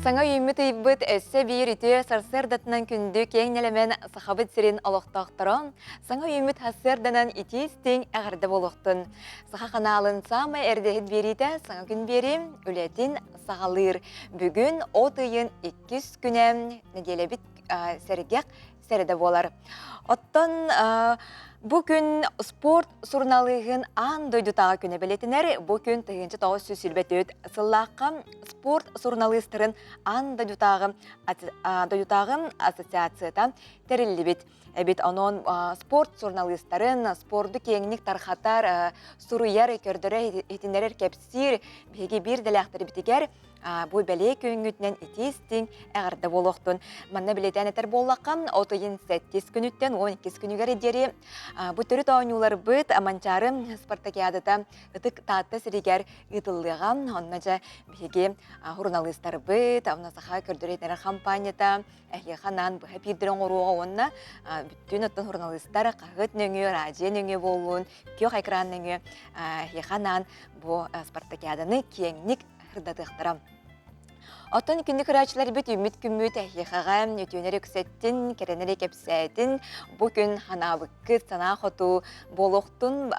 Саңа үйімі тейбіт әсі бейір үте сарсырдатынан күнді кеңнелемен сақабыт сирен олықтақтырын, саңа үйімі тасырданан итестен әғірді болуқтын. Сақа қаналын самы әрдехет берейді саңа күн берем, үлетін сағалыр. Бүгін отыйын 200 күнем неделебіт сәргек сәрді болар. Оттан бүгін спорт сұрналығын ан дойдутаға күні білетінер, бүгін тұғыншы тауы сөсілбет өт. Сыллаққа спорт сұрналығыстырын ан дойдутағын ассоциациядан тәрілі бет. Әбет оның спорт журналистарын, спорты кеңінік тархатар, сұруяр көрдірі етінерер кәпсір, беге бір дәләқтір бітігер, бұл бәле күйінгітінен етестің әғірді болуқтын. Манна білетен әтір боллаққан, 37 күніттен 12 күнігер едері. Бұл түрі тауынулар бұд, аманчары спартакиадыда ұтық татты сірегер ұтылыған. Онына жа беге журналистар бұд, авнасаға көрдіретінер компанияда, әйеқанан бұға бірдірін ұруға онына бүттін ұттын журналистар қағыт нөңі, радио нөңі болуын, кең экран нөңі әйеқанан бұл спартакиадыны кеңінік қырдадықтырам. Оттан күнді күрәчілер бүт үміт күміт әйеқаға өтуінері күсеттін, керенері кепсәйтін, бұл күн ханабы күт, сана қоту болуқтын,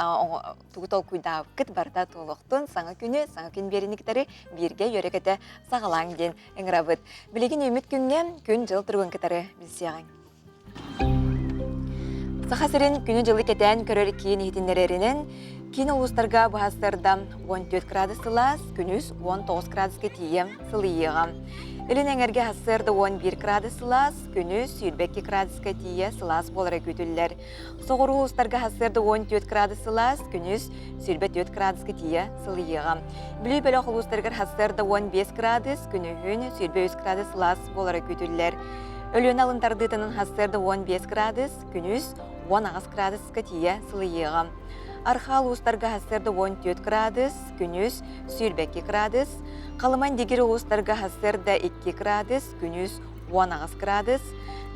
тұғытол күйдабы күт барда толуқтын, саңа күн берініктері бірге өрекеті сағалаң ден әңірабыд. Білеген үміт күнге күн жыл тұрғын кітары білсеғын. Сақасырын күні жылы кетен көрер кейін етіндерерінен кейін ұлыстарға бұғастырда 14 градус сылас, күніз 19 градуске тием сылыйыға. Үлін әңерге ғасырды 11 градус сылас, күніз 22 градуске тие сылас болары көтілілер. Соғыр ұлыстарға ғасырды 14 градус сылас, күніз 24 градуске тие сылыйыға. Білі бөлі ұлыстарға ғасырды 15 градус, күнігін 23 градус сылас болары көтілілер. Өлін алынтардытының ғасырды 15 градус, күніз 10 градуске тие сылыйыға. Архал ұстарға ғасырды 14 градус, күніз 22 градус. Қалыман дегер ұстарға ғасырды 2 градус, күніз 10 градус.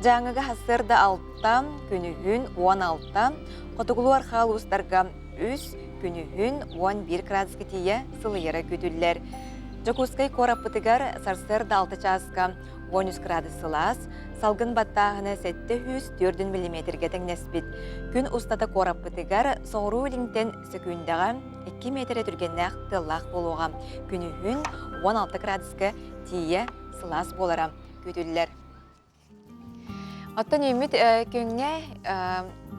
Жаңыға ғасырды 6, күнігін 16. Қотығылу архал ұстарға үз, күнігін 11 градуске тие сылыйыра көтілілер. Жокускай кораппытығар сарсырды 6 часқа 13 градус сылас, салгын баттағыны 704 мм тәңнәспет. Күн ұстата кораппытығар соғыру өліңтен секундаға 2 метр түргеннәқ тыллақ болуға. Күнігін 16 градусқа тие сылас болара көтілілер. Оттан үміт күнне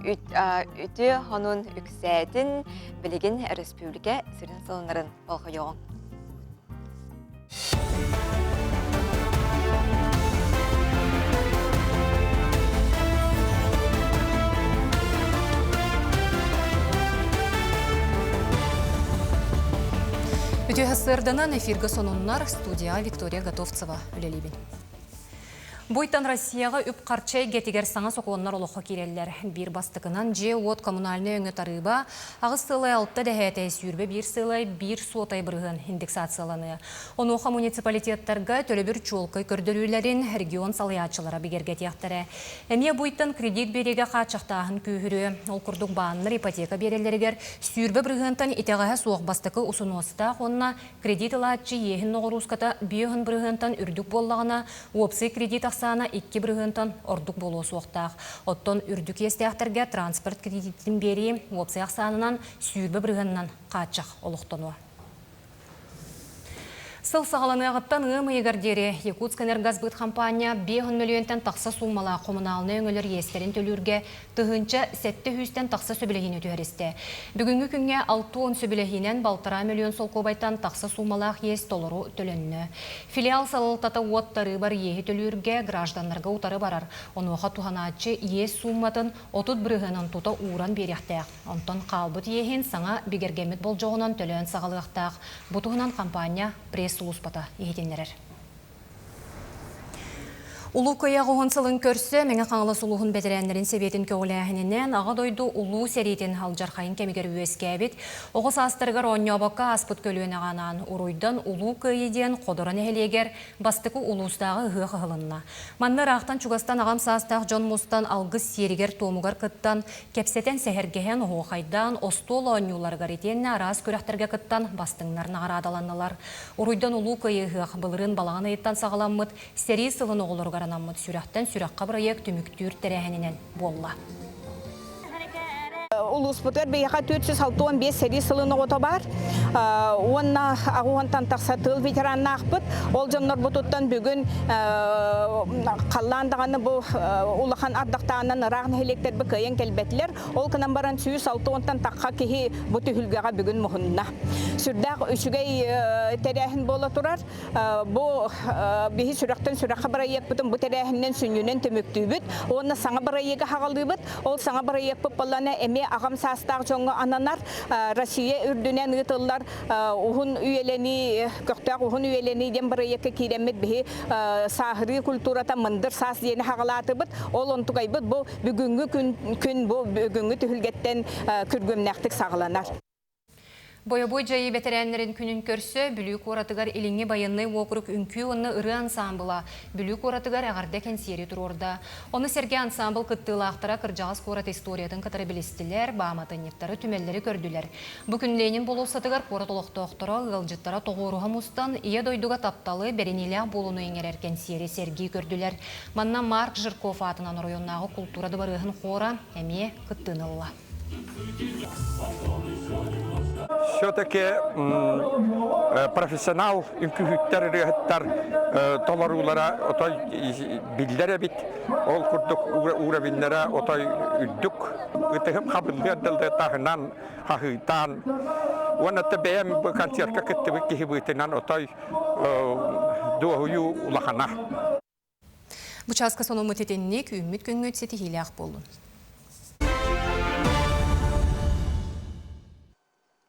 үті ғанын үксәтін білеген республика сірін салынарын болғы yoğun. Үті ғасырданан эфиргі сонуннар студия Виктория Готовцева үлелебін. Бойтан Россияға үп қарчай гетігер саңа соқуыннар олыққа керелілер. Bir бастықынан же от коммунальны өңі тарыба, ағыз сылай алтта дәхәті сүйірбе бір сылай бір сотай бірғын индексацияланы. Онуға муниципалитеттарға төлі бір чолқы көрдірілерін регион салаятчылары бігерге тияқтары. Әме бойтан кредит береге қачақтағын күйірі, ол күрдік бағынлар ипотека берелерігер сүйірбе бірғынтан итеғаға соқ бастықы ұсынуыста қонына кредит алатчы ехін оғыруската бүйіғын бірғынтан үрдік боллағына опсы кредит сана 2 бірғынтан ордық болу соқтақ. Оттон үрдік естіяқтарға транспорт кредитін бері опсаяқ санынан сүйірбі бірғыннан қатшақ олықтануы. Сыл сағаланы ағыттан ұмы егердері Якутск энергосбыт компания 5 миллионтен тақса суммала коммуналны өңілер естерін төлірге тұғынча 700-тен тақса сөбілігін өтуәрісті. Бүгінгі күнге 6-10 сөбілігінен 1,5 миллион сол кобайтан тақса суммалақ ес толыру төлінні. Филиал салылтата уаттары бар ехі төлірге гражданларға ұтары барар. Онуға туғанатчы ес сумматын 30 бірғынан тута уран беректәқ. Онтан қалбыт ехін саңа бігергемет бол жоғынан төлін сағалықтақ. Бұтығынан компания пресс Луспата егетенлерер. Улу көйяғы ғонсылын көрсі, мәңі қаңылы сұлуғын бәдірәнлерін себетін көгіләхінінен аға дойду улу сәретін халжарқайын кәмігер өске әбет. Оғыз астырғыр оньябаққа аспыт көлуін ағанан ұруйдан улу көйеден қодырын әлегер бастықы улустағы ғық ғылынна. Манны рақтан чугастан ағам састақ жон мұстан алғыз серігер томуғар қыттан, кәпсетен сәхергеген оғайдан, остол оньюлар ғаритен арас көріқтерге қыттан бастыңнарына ғарадаланылар. Ұруйдан улу көйе ғық бұлырын балағын айттан сағаламмыд, сәрі сылын оғылыр гаранаммыд сүрәқтен сүрәққа бірайек түміктүр тәрәхінінен болла. Улуспутер бейха 465 сәри сылыны ота бар. Онна ағуантан тақсатыл ветеранна ақпыт. Ол жоннор бұтуттан бүгін қалландағаны бұл улахан ардақтағынан рағын хелектер бұл көйен кәлбәтілер. Ол кынан баран 260 таққа кеге бұты хүлгіға бүгін мұхынна. Сүрдәқ үшігей тәрәхін бола тұрар. Бұл бейхи сүрәқтен сүрәққа бірайек бұтын бұл тәрәхіннен сүнюнен төміктүй бүт. Онна саңа бірайегі хағалды бүт. Ол саңа бірайек бұт боланы әме ағам састақ жоңғы ананар Россия үрдінен ұтылар ұғын үйелені, көқтақ ұғын үйелені ден бір екі керемет бі сағыры культурата мындыр сас дені хағалаты бұд. Ол онтуғай бұд бұл бүгінгі күн бұл бүгінгі түхілгеттен күргөмнәқтік сағыланар. Боя-бой жайы бәтерәнлерін күнін көрсі, бүлік оратығар еліңе байынны оқырық үнкі оны ұры ансамбыла. Бүлік оратығар ағарда кәнсері тұр орда. Оны сәрге ансамбыл қыттылы ақтара қыржағыз қорат историятын қатары білістілер, бағаматы нефтары түмелері көрділер. Бүкін Ленин болу сатығар қорат олықты оқтыра, ғылжыттара тоғыруға мұстан, ие дойдуға тапталы бәренелі болуны еңерер кәнсері сәрге көрділер. Манна Марк Жирков атынан районнағы культурады барығын қора әме қыттынылла. Все-таки профессионал үнкүхүттер рыхыттар толарулара отой билдер бит ол курдук уровенлere отой үддүк ытыгым хабылдылды тахынан хахытан онатта бэм концертка кыттыбы кихибытынан отой дуохую улахана. Бучаска сону мөтетеннек үміт күнгөт сети хилях болдун.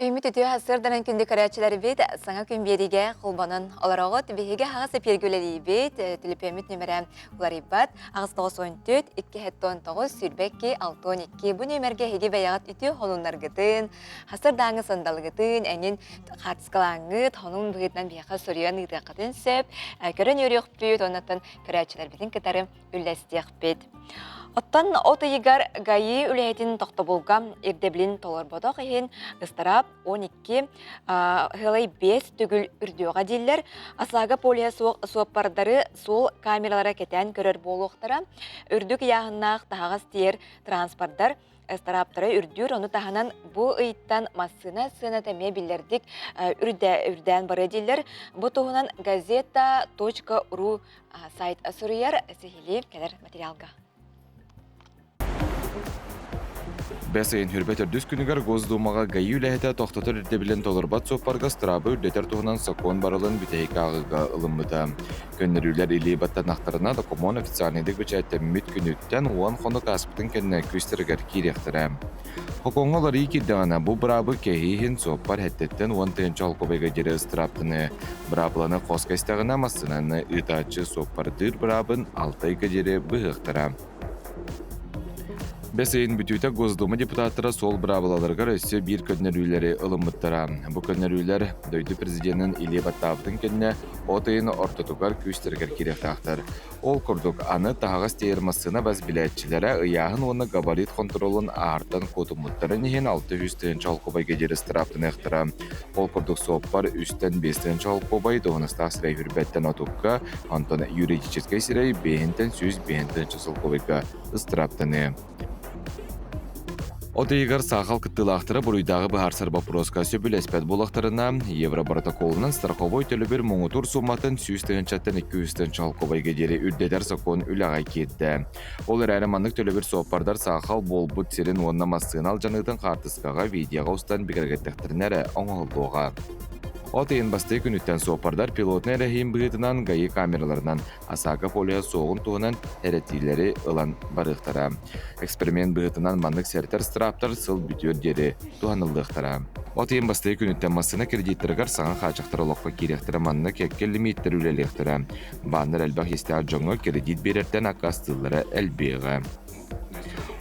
Үміт өтіу хасырданын күнді көрәтшілері бет, саңа күн береге құлбанын оларағыт бейге ағасы пергілері бет, түліпеміт нөмірі олар еббат, ағыз 914, 2-9 сүрбәкке 6-12. Бұл нөмірге хеге бәяғат үтіу холунлар гытын, хасырдаңы сандалы гытын, әнен қатысқалаңыт, хонун бұғытнан бейға сөриян ұйдақытын сөп, көрін өрек бет, онаттан көрәтшілер бетін кітары үләстек бет. Оттан оты егар гайы үләйтін тоқты болғам ердеблін толар бодақ ехен ұстарап 12 ғылай 5 түгіл үрдеуға дейлер. Асаға полия суаппардары сол камералара кетен көрер болуқтара. Үрдік яғыннақ тағыз тер транспорттар ұстараптары үрдер, оны тағынан бұл ұйттан массына тәме білдердік үрден бары дейлер. Бұл тұғынан gazeta.ru сайт асырыяр сехилі кәлер материалға. Бәсейін хүрбет үрдіс күнігер Госдумаға гайы үләхеті тоқтатыр үрдебілен толырбат соппарға страбы үрдетер туғынан сакон барылын бүтейкі ағыға ылымыда. Көннерілер илей баттан ақтарына докумон официальныйдық бөчәтті мүт күніттен оған қондық аспытын кәніне көстергер керектірі. Хокоңғалар икердіғана бұл бұрабы кәйхейін соппар әттеттен оған түйін чалқобайға жері ыстыраптыны. Бұрапланы қоскайстағына массынаны ұтачы соппардыр бұрабын алтайға жері бұғықтыра. Бәсейін бүтүйті Госдума депутаттары сол бұрабылаларға өсі бір көннерүйлері ылымыттыра. Бұл көннерүйлер дөйді президентін иле баттабытын кенне отайын ортотугар күстергер керектақтар. Ол күрдік аны тағыз тейірмасына бәз біләтчілері ұяғын оны габарит контролын артан котумуттары неген 600 чалқобайға жерістіраптын әқтіра. Ол күрдік соппар үстен 5 чалқобай доғыныстақ сірей хүрбәттен отуққа, антон юридическай сірей 5-100 чалқобайға ыстыраптыны. Отайығар сақал кыттылақтыры бұруйдағы бұхарсар бапроска сөбіл әспәт болақтарына Евробпротоколынан страховой төлібір мұңытур суматын 100-200 чалқобайға дері үрдедер сақон үлағай кетті. Ол әріманлық төлібір соқпардар сақал бол бұт серін онна массыынал жанығдың қартысқаға видеоға ұстан бігергеттіқтірінәрі оңғылдуға. Отыйын басты күнүттен сопардар пилотны әрәхейін бұғытынан ғайы камераларынан Асака полия соғын туғынан әрәтилері ылан барықтара. Эксперимент бұғытынан маннық сәртер страптар сыл бүтер дері туғанылдықтара. Отыйын басты күнүттен масына кредиттергар саңа қачақтар олыққа керектірі манны кәккел лимиттер үлелектірі. Банныр әлбақ естіғар жоңы кредит берерден ақастылары әлбеға.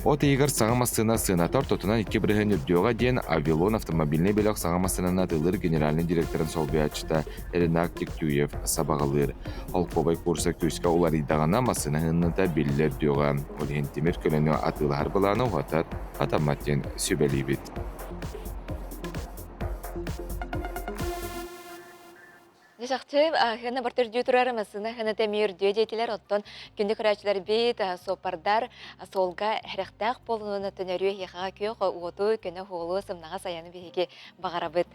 Отыйығыр саңа масына сынатар тотынан 2 бірігін үрдеуға ден Авилон автомобильный белек саңа масынына тылыр генеральный директорын солбиячыта Ренак Тектюев сабағалыр. Олқобай курса көске олар идағана масына ғынныта белілер деуға. Олеген темір көліні атылар бұланы ұғатар атаматтен сөбәлей бет. Жақтым, хана бартыр дүй тұрарымысына, хана тәмейір дүй дейтілер оттон күнді күрәчілер бейт, сопардар, солға әріқтақ болуына түнәрі еқаға күйеқ оғыту күні қолы сымнаға саяны бейге бағарабыд.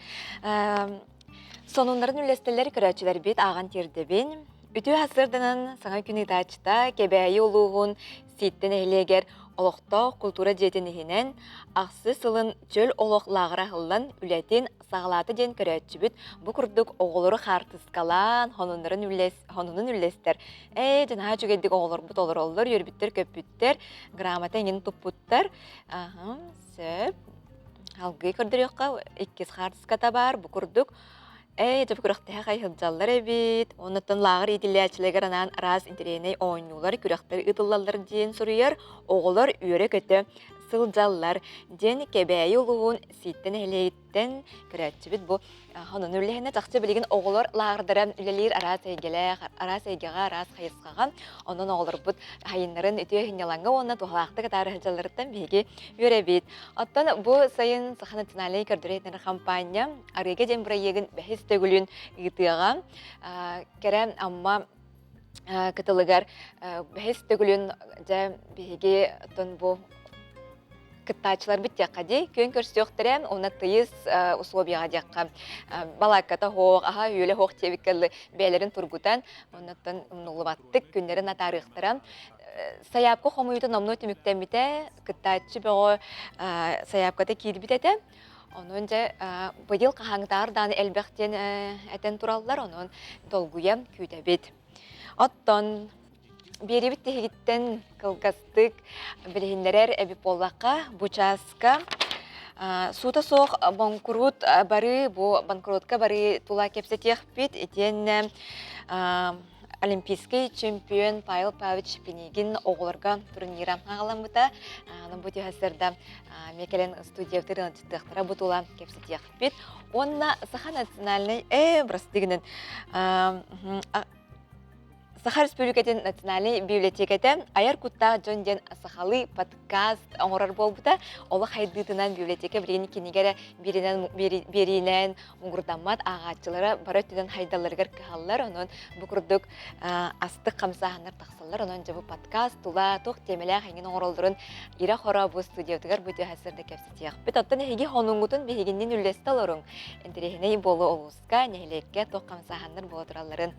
Сонундарын үлестелер күрәчілер бейт аған тердебен, үті асырдынан саңа күні тачта кебәйі олуғын сеттен әйлегер олықта культура жетінігінен ақсы сылын чөл олық лағыра ғылын үләтін сағалаты ден көрәтші бүт бұ күрдік оғылыры қартысқалан хонунын үлестер. Жына жүгеддік оғылыр бұт олыр олыр, өрбіттер көпбіттер, грамота еңін тұппыттар. Сөп. Алғы көрдір еққа 2 қартысқата бар, бұ күрдік. Жабы күріқтіға қайхылжалар әбет, оныттан лағыр етіләчілігер анан раз интереней ойнулар, күріқтері ұтылалар дейін сұрыяр, оғылар үйері көті сылжалар ден кәбәйі ұлығын сеттен әлейттен күрәтші біт бұл хонын үліхіне тақчы білеген оғылар лағырдары үлелер арас әйгеға, арас қайысқаға, онын оғылар бұд хайынларын үті өйінелаңға онына туғалақты қатары хылжаларыттан бейге үйері бет. Оттан бұл сайын Саха националей көрдірейтінер компания арыға ден бұра егін бәхіс төгілін ұйтыға кәрі амма кытылыгар бәхіс төгілін жа бейге оттан бұл кыттачылар бит яқади көн көрсөктөрем оны тыйыз условияга жаққа балаката хоқ аха үйле хоқ тебиккелли бәлерин тургутан оннан нулубаттык күннерин атарыктырам саяпко хомуйта номно түмүктемите кыттачы бего саяпката кирбитете onun bıyıl kahangtardan elbekten eten turallar onun dolguya küydebit. Ottan beri bitti gitten kılgastık bilhinlerer ebi pollaka buçaska suda soğuk bankrut bari bu bankrutka bari tula kepsetiyek bit eten Олимпийский чемпион Павел Павлович Пенигин оғыларға турнира ағаламыта. Бұл түйәсірді мекелен студиявтырын чыттықтыра бұтула кепсетияқ бет. Онна Саха национальный брастығының Саха Республикатын национальный библиотекеті аяр күтта жөнден Сахалы подкаст оңырар болбыта. Олы хайдытынан библиотека бірген кенегері берінен мұңғырдамат ағатчылары бары өттеден хайдаларғар кығалар. Оның бұқырдық астық қамсағанар тақсалар. Оның жабы подкаст, тұла, тоқ темелі қайын оңыролдырын ира қора бұл студиявтығар бұты әсірді кәпсетияқ. Бет оттан әйге хоныңғытын бейгеннен үлесті алырың. Энтерехіне болу олуысқа, нәйлекке тоқ қамсағанар болу тұраларын.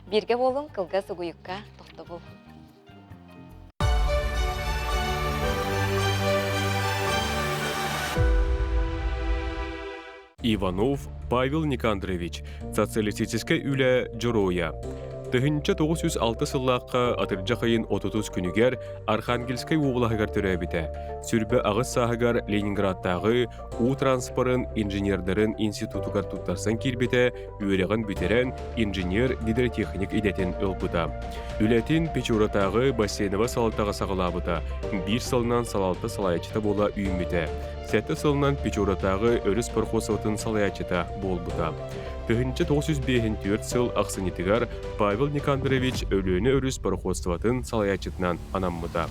Birge bolun, kılga suğuyukka toxta bol. Иванов Павел Никандрович, социалистическая үлі Джороя. Тыгынча 906 сыллаққа атыржа қайын 30 күнігер Архангельскай облағығар түрәбіті. Сүрбі ағыз сағығар Ленинградтағы У-транспорын инженердерін институтығар тұттарсан кербеті үйеріғын бүтерен инженер-гидротехник идетін өлбіта. Үләтін Печоратағы бассейнова салалтаға сағылабыта. Bir сылынан салалты салаячыта бола үйімбеті. Сәтті сылынан Печоратағы өріс пархосоватын салаячыта болбыта. Тыгынча 905 сыл ақсынетігар Павел Никандрович өлөні өріс пароходстватын салаячытынан анаммыта.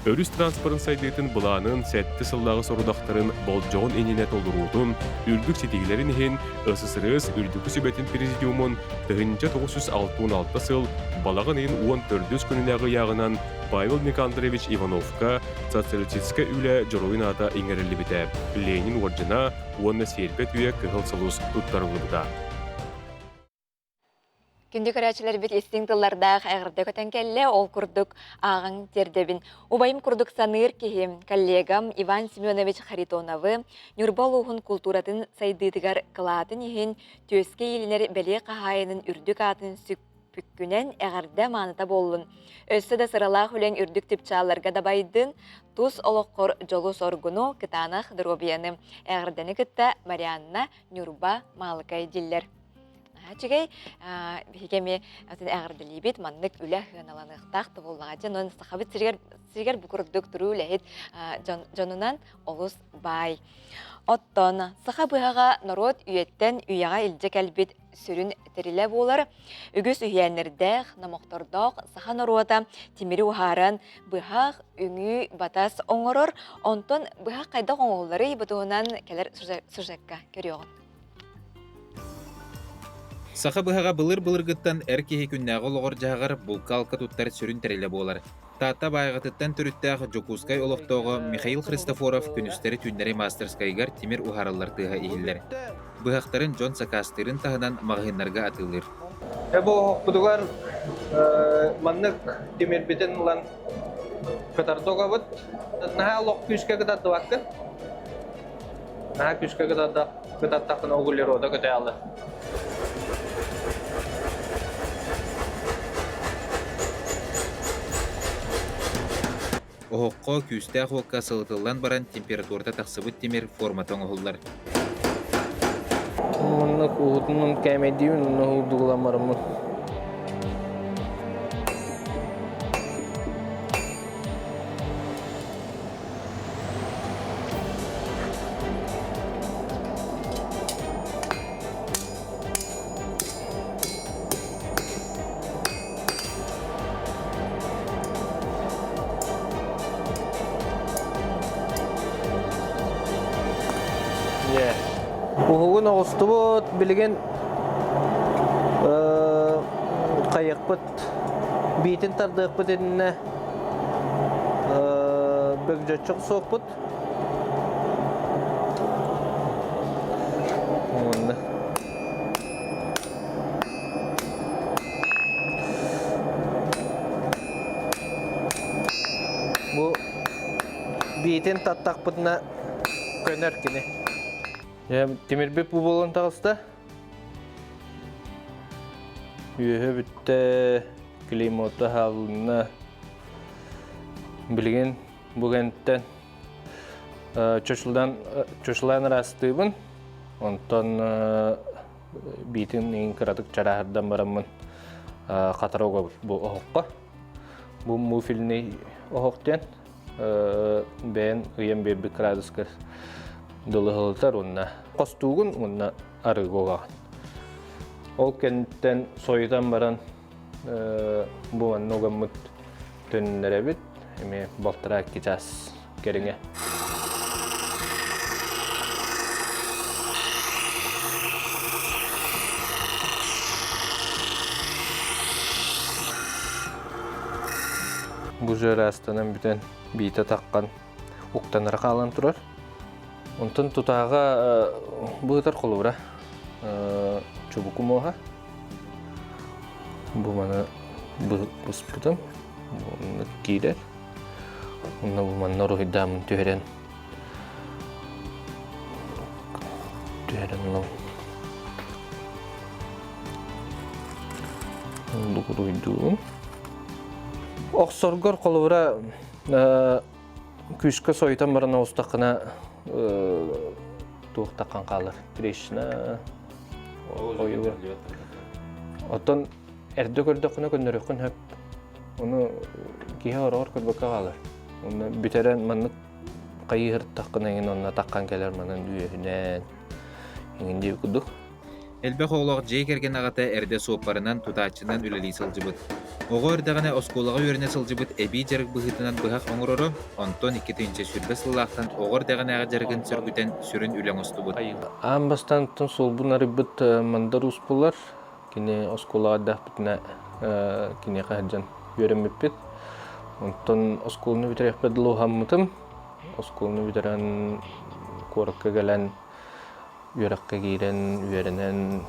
Өріс транспорын сайдыйтын бұланын сәтті сылдағы сорудақтарын болжоғын еніне толдыруытын үрдік сетегілерін ехен ысысырыз үрдікі сөбетін президиумын тыгынча 966 сыл балағын ең 14 күнінағы яғынан Павел Никандрович Ивановка социалистическа үлі жоройын ата еңерілі біті. Ленин орджына оны серпет үйе кығыл сылус тұттарылы бұта. Күнді көрәчілер бет естің тыллардағы әғірді көтен кәлі ол күрдік ағын тердебін. Убайым күрдік саныр кехем коллегам Иван Семенович Харитоновы Нюрбал уғын культуратын сайдыдығар қылатын ехен төске елінер бәле қағайының үрдік атын сүкпүккүнен әғірді маныта болын. Өссі да сыралақ үлен үрдік типчаларға да байдың тұз олыққор жолу соргуну кытанақ дробияны. Әғірдені кітті Марианна Нюрба малықай диллер. Чигей бигеме атын әгәрдели бит маннык үлә хыналаныктак буллаган он сахабит сиргер букурдук туру ләһит жанунан олус бай. Оттон сахабыга народ үйеттен үйяга илҗе кәлбит сүрүн териле булар. Үгүс үйәннәрдә намактордак саха народа тимири ухаран быга үңү батас оңорор. Онтон быга кайда оңоллары бутунан келер сужакка көрөгөн. Саха быһаға былыр-былыргыттан әр кеһи күннәғы олоғыр жағар булкалка туттар сүрін тәрелі болар. Тата байғытыттан түріттәғ Жокускай олықтоғы Михаил Христофоров күністері түннері мастерскайгар Тимир ухаралар тыға ихиллер. Быһақтарын Джон Сакастырын тағынан мағынарға атылыр. Бұл бұдығар маннық Тимир бітін ұлан катардоға бұд. Наға лоқ күшке катарды вақты. Наға күшке кататтақын оғылер ода көте алды. Оһоққа күстә хуакка сылытылдан баран температурда тақсыбыт темир форматон оғылдар. Маннық ұғытының кәмедейін ұғылдығыламарымын. Уһугун оғыстыбыт, білген қайықпыт, бейтін тардықпыт едіне бөгжетшік соқпыт. Бұл бейтін таттақпытына көнер кені. Темирбек bu bolon tağısta. Üye bitte klimata halına bilgen bugentten çoşulan rastığın ondan bitin en karatık çarahardan baramın kataroga bu oğukka. Bu mufilni oğukten ben uyem bebek radıskır. Dılıhıltar onunla. Kostuğun onunla arıgoğan. Ol kentten soyudan baran bu annogamut tönlere bit. Eme baltırak gideceğiz gerine. Bu jörü astanın bütün bita takkan uqtanara qalan turar. Ondan tutağa бұғытар қолуыра çubuk moha. Bu mana бұспытым. Onu gider. Onu bu mana ruhi damın tüheren. Onu. Onu ruhi Oqsorgor қолуыra küçke soyutan barana ustaqına tuğtaqan qalır. Krishna oyuğu. Oton erde gördüğüne gönderiyorsun hep. Onu kihe orar körbeka qalır. Onu biteren manlık qayır taqına ingen onunla taqan keler manan düyühünen. Ingen diye kuduk. Elbek oğlaq jey kergen ağata erde soğuplarından tutaçından üleli sılcıbıt. Oğu ördağına oskolağa yörüne sılcıbıt ebi jarık bıhıtынан bıhaq oңororo, onton 2-nji sürbe sılaqtan oğu ördağına ağa jarıgın sürgüten sürün ülen ostubut. Ambastan sol bunları bit mandar uspular. Kini oskolağa da bitne kini qajan yöremepet. Onton oskolunu bitirek bedlo hammıtım. Oskolunu bitiren korkka gelen yörekke giren, yörenen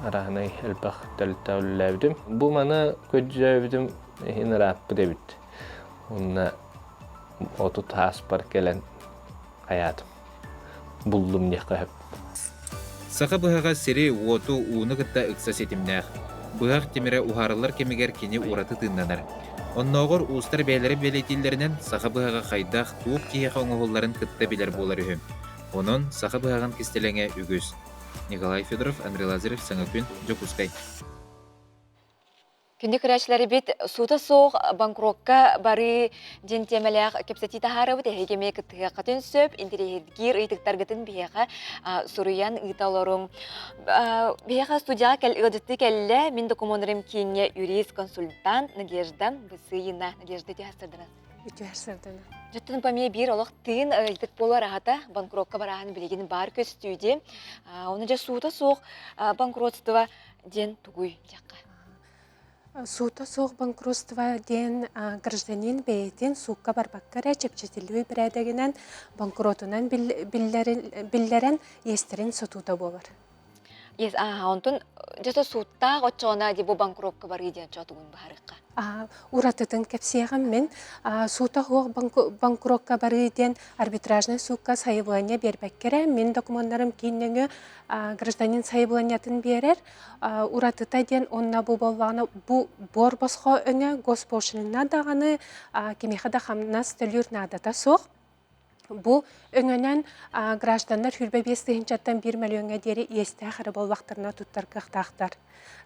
арахнай элбах тәлтәүлләбдем. Бу мана көджәбдем инраппы дебит. Онна оту таспар келен аятым. Буллум не кахып. Саха быһаға сири уоту uuну кытта ыкса сетимнәх. Быһақ темире ухарылар кемигер кини ураты тыннанар. Онногор устар бәйләре белетилләреннән саха быһаға хайдах туып киһә оңголларын кытта билер булар үһү. Онон саха быһаган кистелеңе үгүз. Николай Федоров, Андрей Лазарев, Саңакүн, Жокускай. Күнді күрәшілері бет сута соқ банкрокка бары ден темеләқ кепсети тахары бұд әйгеме күттіға қатын сөп, интерегер ұйтықтар күтін бейеға сұруян ұйталарың. Бейеға студияға кәл ұдытты кәлі мен документарым кейіне юрист консультант Надежда Бысыйына. Надежда де хастырдыңыз? Үтü хастырдыңыз. Жөттін пәме бір олық тыын ұйтық болу арағата банкрокка барағын білеген бар көстүйде. Оны жа сута соқ банкротство ден тұғый жаққа. Сута соқ банкротство ден гражданин бейтін суққа барбаққара чепчетілуі бірәдігінен банкротынан биллерен естерін сотуда болар. Yes, онтон жаса сутта очона ди бу банкротка бар иден чатугун бахарыкка. Уратытын кепсияган мен сута хоқ банкротка бар иден арбитражный суққа сайыбылания бербеккере. Мен документтарым кейіннеңі гражданин сайыбыланиятын берер. Уратыта ден онна бу болвағына бу бор босқо өңі госпошынына дағаны кемеқада хамнас төлүр надата соқ. Бу өңөнен граждандар хүрбе 5-чаттан 1 миллионға дері есті ақыры бол вақтырына тұттар қықтақтар.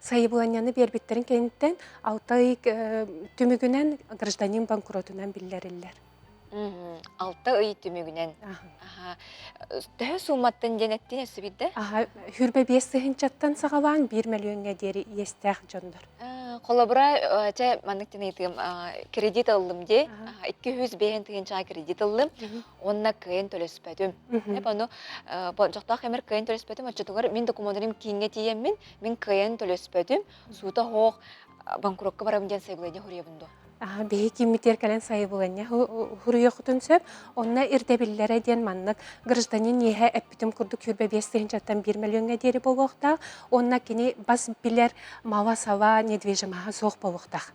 Сайыбыланияны бербеттерін кенттен 6 ай түмігінен гражданин банкротынан білдерілер. 6 ай түмігінен. Тәу суматтан денеттен өсі бидді? Хүрбе 5-чаттан сағалан 1 миллионға дері есті ақ жондар. Қолабыра манықтен айтығым кредит алдым де, 200 бейін тығынша кредит алдым, онына күйін төлеспәдім. Оны жоқтақ әмір күйін төлеспәдім, отчетуғар мен документарым кейінге тиеммен, мен күйін төлеспәдім, суыта хоқ банкротқа барам ден сайбылайден хүребінді. Бейі кеммитер кәлін сайыбылanya хұрыя құтын сөп, онына ирдебіллері ден маннық гражданин ехе әппітім күрді көрбе 5-чаттан 1 миллионға дері болуқтақ, онына кені бас білер мава-сава недвижимаға соқ болуқтақ.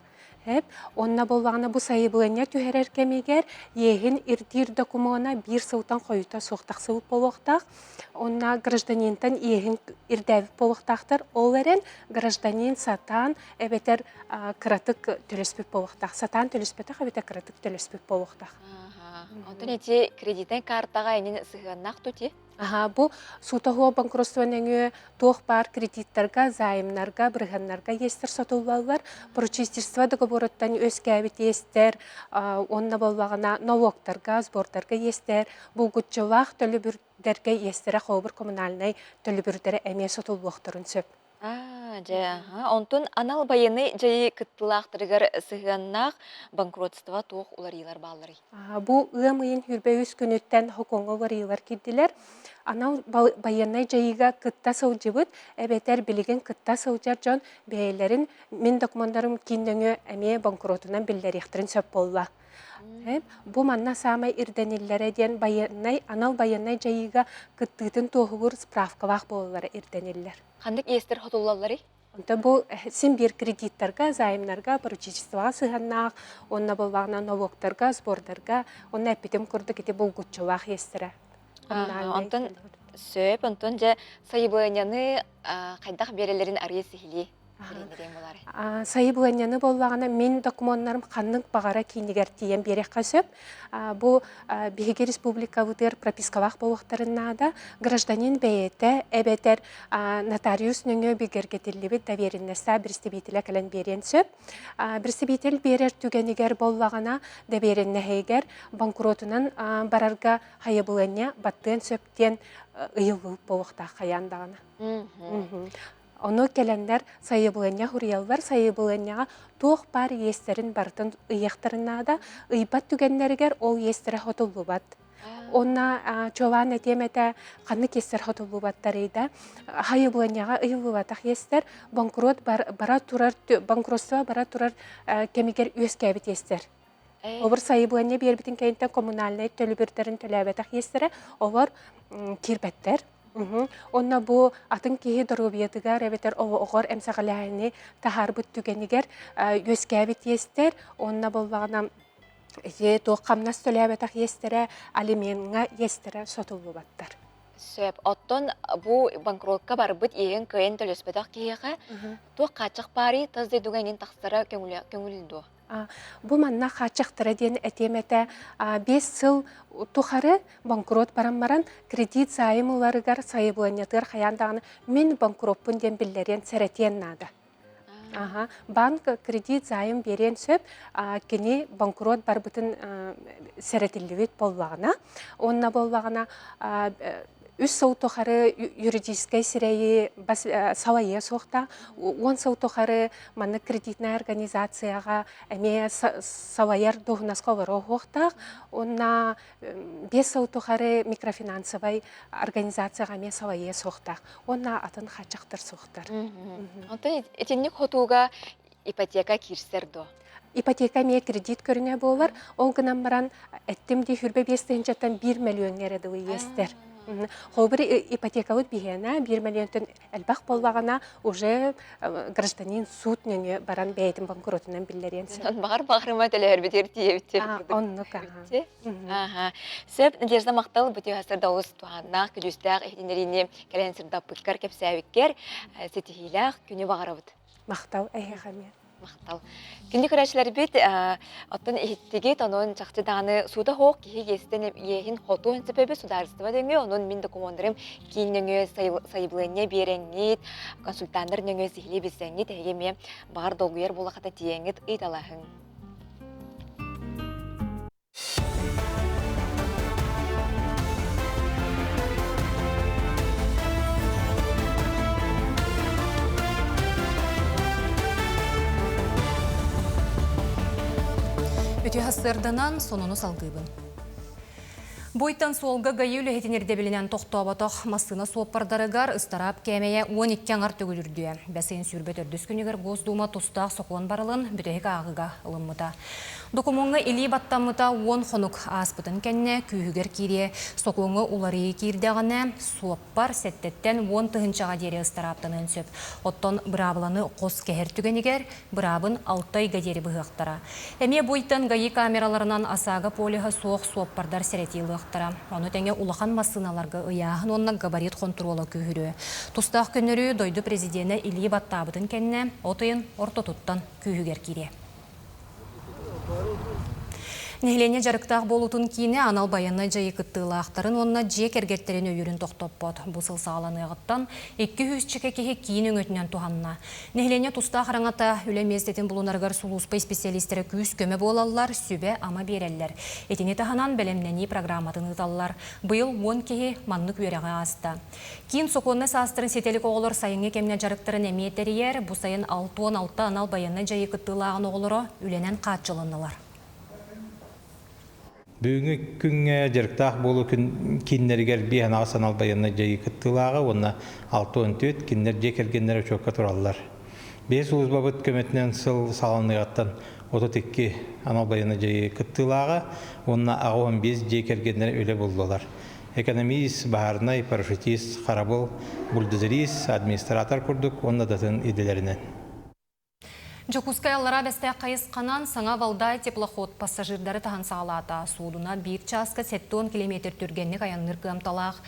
Онна болвағына бұ сайыбылanya түйерер кемегер, ехін ирдир документына бір сылтан қойыта соқтақ сылып болуқтақ, онна гражданинтан ехін ирдәвіп болуқтақтыр, ол әрін гражданин сатан әбетер кыратык төлеспек болуқтақ. Сатан төлеспетақ, әбетер кыратык төлеспек болуқтақ. Онтан әте кредитен картаға әнен сығаннақ төте? Бу сутахуа банкротствоның тоқ бар кредиттарға, зайымнарға, бірғаннарға естер сатылбалар. Поручительство договорыттан өскәбет естер, онна болвағына налогтарға, сбордарға естер. Бұл күтчілақ төлі бүрдерге естері қобыр коммунальный төлі бүрдері әме сатылбақтырын сөп. Онтон анал байыны жайы кыттылақтырығар сығаннақ банкротство тоқ уларилар балары. Бу ымайын хүрбе үз күніттен хоконға уларилар кедділер. Анал байыны жайыға кытта саужыбыт, әбетер білеген кытта саужар жон бәйлерін мен документтарым кейіндіңі әме банкротынан білдер ектірін сөп болла. Бу манна самай ирденилләре ден анал байынай жайыға кыттытын тоғығыр справкавақ болылары ирдениллер. Қандық естер хотулалары? Бу сен бір кредиттарға, зайымнарға, поручительствоға сығаннақ, онна болвағына налогтарға, сбордарға, онна әппетім күрді кете бұл күтчілақ естері. Онтон сөп, онтон жа сайыбылanyаны қайдақ берелерін ария сихили. Сайыбылanyаны болвағына мен документтарым қанның бағара кейінігер тиен берек қасып. Бұл Беге республика бұдыр пропискавақ болуқтарынада гражданин бәйеті әбетер нотариус нүңі бегергетілі довереннесті бірістебейтілі кәлін берен сөп. Бірістебейтіл берер түгенігер болвағына довереннәхейгер банкротынан барарға хайыбылanya баттын сөптен ұйылы болуқтақ қаяндағына. Оны кәлендер сайыбылanya хұрыялар, сайыбылanya тоқ бар естерін бартын ұйықтарынада ұйбат түгенлергер ол естері хотылы бат. Онна чолан әтеметі қаны кестер хотылы баттарыйда. Хайыбылanyаға ұйылы батақ естер банкротство бара тұрар кемегер өз кәбіт естер. Олар сайыбылanya бербітін кәйінтен коммунальный төлі бірдерін төлі әбетақ естері олар кирбеттер. Онна бу атын киһи дорубиятыгар эбетер оҕор эмсаҕалаһыны таһаарбыт түгенигер өскәбит естер, онна болбағана туох камнас төлөбетах естере алименга естере сотулбаттар. Сөп, оттон бу банкротка барбыт иен кыйын төлөспөтөх киһиға, туох качық бари тазды дугайнин тахсара көңүлдү. Бу манна хачактыра ден этемете 5 сыл тухары банкрот бараммаран кредит займыларыгар сайыбланятыр хаяндаганы мен банкроппун ден биллерен серетен нада. Банк кредит зайым берен сөп кені банкрот барбытын серетилибит болбағына. Онна болбағына үс саутохары юридической сирейи савайе соқта, 10 саутохары манны кредитная организацияға әме савайер доғынасқа варо хоқтақ, онна 5 саутохары микрофинансовай организацияға әме савайе соқтақ, онна атын хачақтыр соқтар. Онтан етеннік хотуға ипотека кирсерді. Ипотека ме кредит көріне болар, ол гынан баран әттімде хүрбе 5 миллион әреді естер. Хобыр ипотекавыт бігена 1 миллионтын әлбақ болбағана уже гражданин суд нөне баран бәйтін банкротынан білдеренсі. Бағар-бағарыма төлі өрбетер тиевітер. Онны каға. Сөп, Надежда Мақтал бұты ғасырда оғыз туғаннақ, күдістәқ, әйтінеріне кәлен сырда бұткар кәпсәвіккер, сетихилақ күні бағарабыд. Мақтау әйеғаме. Мақтал. Күнді көрәшілер бет, оттан ehittiги тонун чақчы дағаны суда хоқ кейі естен ехін хотуын сәпебі сударыстыва дөңі, onun мен документарым кейін нөңі сайыблыне береңгет, консультандар нөңі зихиле бесеңгет, әгеме бағар долгуер болақата тиеңгет ұйталағын. Өте хастырданан сонуну салгыбын. Бойтан солга гайы үліхетінерде білінен тоқтуабатақ масына суаппардарыгар ыстарап кәмея 12 аңар төгілірді. Бәсейін сүрбет өрдіс күнігер гоздума тұстақ соқуан барылын бүтәйік ағыға ылымыда. Докумонға илі баттамыта 10 қонық аспытын кәнне күйігер кире соқуыңы улары кирдеғаны суаппар сәттеттен 10 тұхынчаға дері ыстараптан өнсөп. Оттон бұрабыланы қос кәхер түгенігер бұрабын 6 гадері бұғықтара. Әме бойтан гайы камераларынан асаға полиға соқ суаппардар сәретейлі Оны тәңе улахан масыналарға ұяғын онна габарит контролы күйірі. Тустақ күнірі дойды президенті Ильи Баттабытын кәнне отыйын ортотуттан күйігер кире. Нехлене жарықтақ болутын кейіне анал баянна жайы кыттылы ақтарын онна жек әргеттерін өйірін тоқтоппот. Бұсыл сағаланы ағыттан 200 чеке кеге кейін өңөтінен туғанна. Нехлене тұстақ араңата үлеместетін бұлынарғар сұлуспай специалистері күйіс көмі болалар, сүбе ама берелер. Етіне тағанан бәлемнені программатын ұталылар. Бұйыл 10 кеге маннық өреға асты. Кейін соқонны састырын сетелік оғылыр сайынғы кемне жарықтарын әмиеттериер, бұ сайын 6-16 анал баянна жайы кыттылы ағын оғылыры үленен қатшылынылар. Бүгінгі күнге жарықтақ болу киннергер бейін ағасан албайынна жайы кыттылаға, онна 6-14 киннер жекергенлері чөкке тұралылар. 5 ұлызбабыт көметінен сыл саланығаттан 32 аналбайынна жайы кыттылаға, онна ағы 15 жекергенлері өлі болдылар. Экономист, бағарнай, парашютист, қарабыл, бульдозерист, администратор күрдік, онна датын иделерінен. Жокускай аллара бәсті қайысқанан саңа валдай теплоход пассажирдары таған сағалата. Суудуна 1 часка 7 километр түргеннік аянныр кымталақ.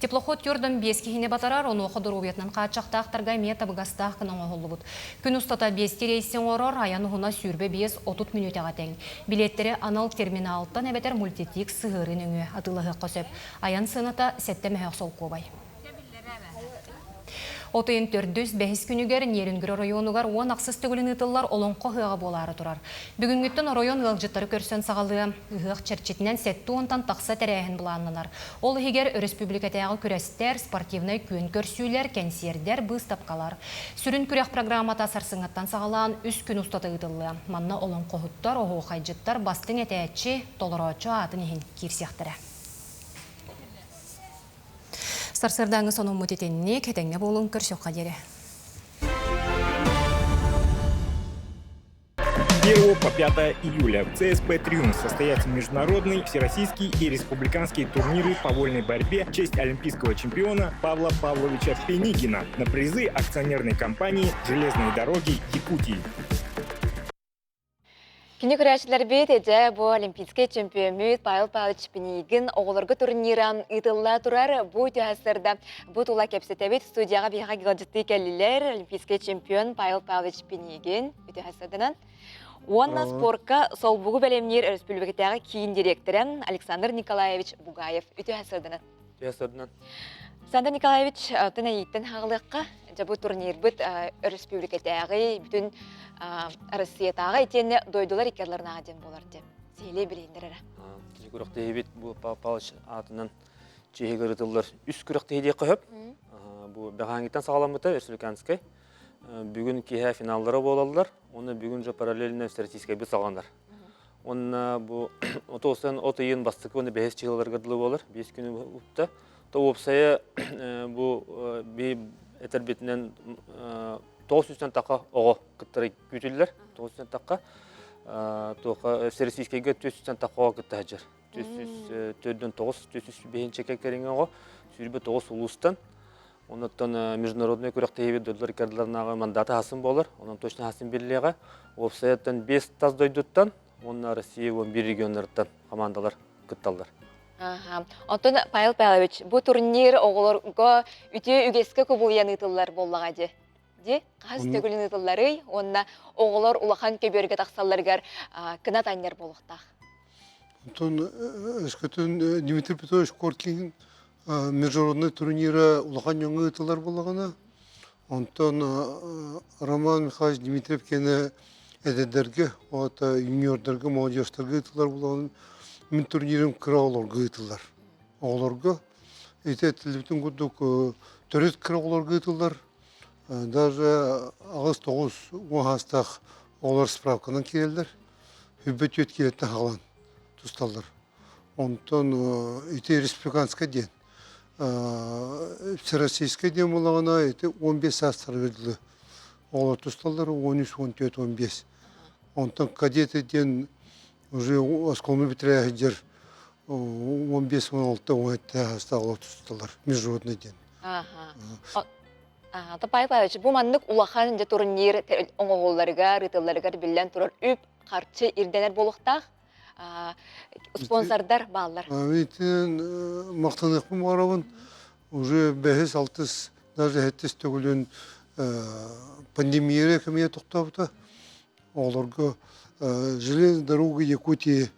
Теплоход түрдің 5 кейіне батарар, оны оқыдыр обетнан қатшақтақтарға мета бұғастақ кынан оғылы бұд. Күн ұстата 5 рейсен орор, аян ұғына сүрбе 5-30 минутаға тең. Билеттері анал терминалттан әбетер мультитик сығырын өңі атылығы қосып. Аян сыныта сәтті мәхек сол қобай. Отойын 405 күнігер Нерингер районугар 10 ақсыз түгілін ұтылар олонқы ғыға болары тұрар. Бүгінгіттін район ғылжыттары көрсен сағалы ғық черчетінен сәтті онтан тақса тәрәйін бұланынар. Ол егер республикатағы күрестер, спортивнай күн көрсүйлер, кәнсердер бұстапқалар. Сүрін күрек программата сарсыңаттан сағалан үс күн ұстаты ұтылы. Манна олонқы ғыттар, оғы қайжыттар, бастың әтәйетші, толырачы атын ехін кирсияқтыры. Сарсырдаңы соның мұтетеніне кетеңе болың көрсөк қадері. 1 по 5 июля в ЦСП «Триумф» состоятся международные, всероссийские и республиканские турниры по вольной борьбе в честь олимпийского чемпиона Павла Павловича Пеникина на призы акционерной компании «Железные дороги Якутии». Кини көрәшілер бейт әжі бұл олимпийский чемпионы Павел Павлович Пеникин оғылырғы турниран ытылла турар бұл түйәсірді. Бұл тула кәпсетәбет студияға бейға гелджетті кәлілер олимпийский чемпион Павел Павлович Пеникин түйәсірдінен. Онна спортқа сол бұғы бәлемнер республикатағы кейін директоры Александр Николаевич Бугаев түйәсірдінен. Александр Николаевич тына еттен хағылыққа жабы турнир бұд республикатағы бүтін Россиятағы етені дойдылар екерлерін ағаден боларды. Сейле білейіндер әрі. Күріқті ебет бұл Павлович атынан жеге көрітілдер үс күріқті еде қойып. Бұл бәғаңеттен сағаламыта республиканскай. Бүгін кейе финалдары болалылар. Оны бүгін жо параллельно всероссийскай біз сағандар. Оны бұл отосын отыйын бастықы оны 5 жылдар ғырдылы болар. 5 күні ұпты. Опсая бұл әтір бетінен 900-тен таққа оғы күттірі күтілдер. 900-тен таққа. Всероссийскайға 400-тен таққа оғы күтті әжір. 409-405 чекек керенген оғы. Сүрбі 9 ұлыстан. Онықтан международный көріқті ебет дөлдер кәрділерінағы мандаты хасын болар. Оның точно хасын белілеға. Опсаяттан 5 таз дойдыттан. Онына Россия 11 регионлардан командалар күтталдар. Онтон Павел Павлович, бұл турнир оғылырға үте үгеске көбілген ұтылар боллаға де? Қағыз төгілін ұтылары, онына оғылыр ұлақан көберге тақсаларғар кінат айнер болуқтақ. Онтон әскетін Дмитрий Петрович Коркин международный турниры ұлақан өңі ұтылар болағына. Онтон Роман Михайлович Дмитриев кені әдедерге, юниордерге, молодеждерге ұтылар болағына. Мен турнирім кіра оларға ұтылар. Оларға, әтіліктің күдік түрет кіра оларға ұтылар. Даже ағыз 9-10 астақ олар справкадан келелдер. Үббет өт келеттен қалан тұсталдар. Онтан республиканская ден. Всероссийская ден болағына 15 астар өділі. Олар тұсталдар 13, 14, 15. Онтан кадеты ден уже осколны бітірәгідер 15-16 астағылы тұсталар. Международный ден. Павел Павлович, бұл маңдық улахан турнир оңғолларға, рытылларға білен тұрар үп, қарчы ирденер болуқтақ, спонсордар баллар. Мен мақтанықпын барабын, уже 5-6, даже 7 төгілін пандемия кәмейе тоқтабыта. Оларға Железная дорога Якутии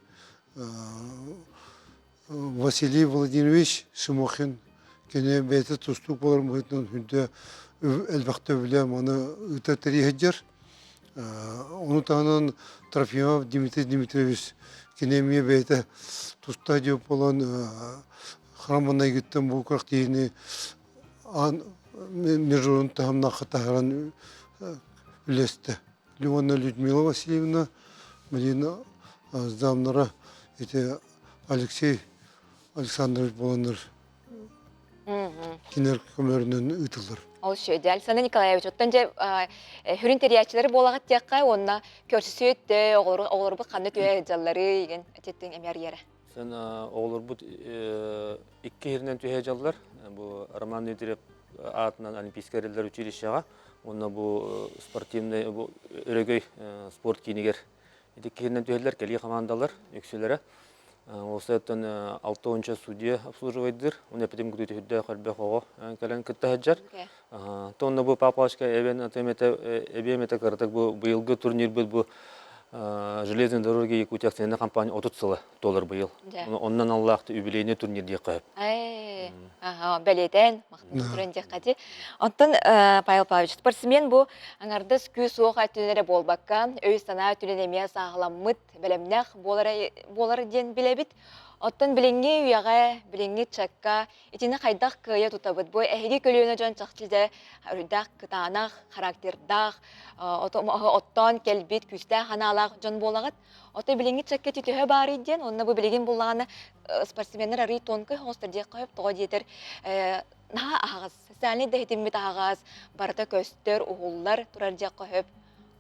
Василий Владимирович Шимохин кене бәйті тұстық болар мұхитын хүнді әлбәқті білем оны ұта тәрейхеджер. Оны тағынан Трофимов Дмитрий Дмитриевич кене ме бәйті тұста деп болан храмына кеттім бұл құрақ дейіні международный тағымна қатағыран үлесті. Леонна Людмила Васильевна, Марина Замнара, Алексей Александрович Боланыр, кинер көмерінен үтілдір. Ол шөйді. Александр Николаевич, оттан же хүрін терияшылары болағат тияққа, онына көрсісі өтті, оғылыр бұд қанды түйе жаллары еген әтеттің әмер ері. Sen oğlur bu iki yerinden tüheceğler. Bu Roman Nüdirep adından Olimpiyskeriler училищеға. Onda bu sportivne bu örgөй sport kiyiniger. İki yerinden tüheler kelli komandalar yüksülere. Осыяттан 6-нчы судья обслуживайдыр. Он эпидем күтү хүддә хәлбә хого калан кыттаһаҗар. Тонны бу папашка эбен атемете кырдык бу быелгы турнир бу Железные дороги Якутии акционерная компания $30 быел. Оннан Аллахты юбилейный турнир дия кыйып. Бәледен мактын турын диккати. Онтон Павел Павлович, спортсмен бу аңардыс күз соқ атүнере болбакка, өй сана түненеме сагыламмыт, белемнәх болар ден билебит. Оттан биленге уяга, биленге чакка, итине хайдак кыя тутабыт. Бу эһиги көлөнө жан чакчыда үрдак кытанах, характердах, оттан келбит күстә ханалак жон болагат. Ота биленге чакка титөһө бар иден, онна бу билеген булганы спортсменнер ари тонкы хостер кайып тоо дитер. Наха агас, сәлне дә хитимит агас, барда көстөр угуллар турар жакка хөп.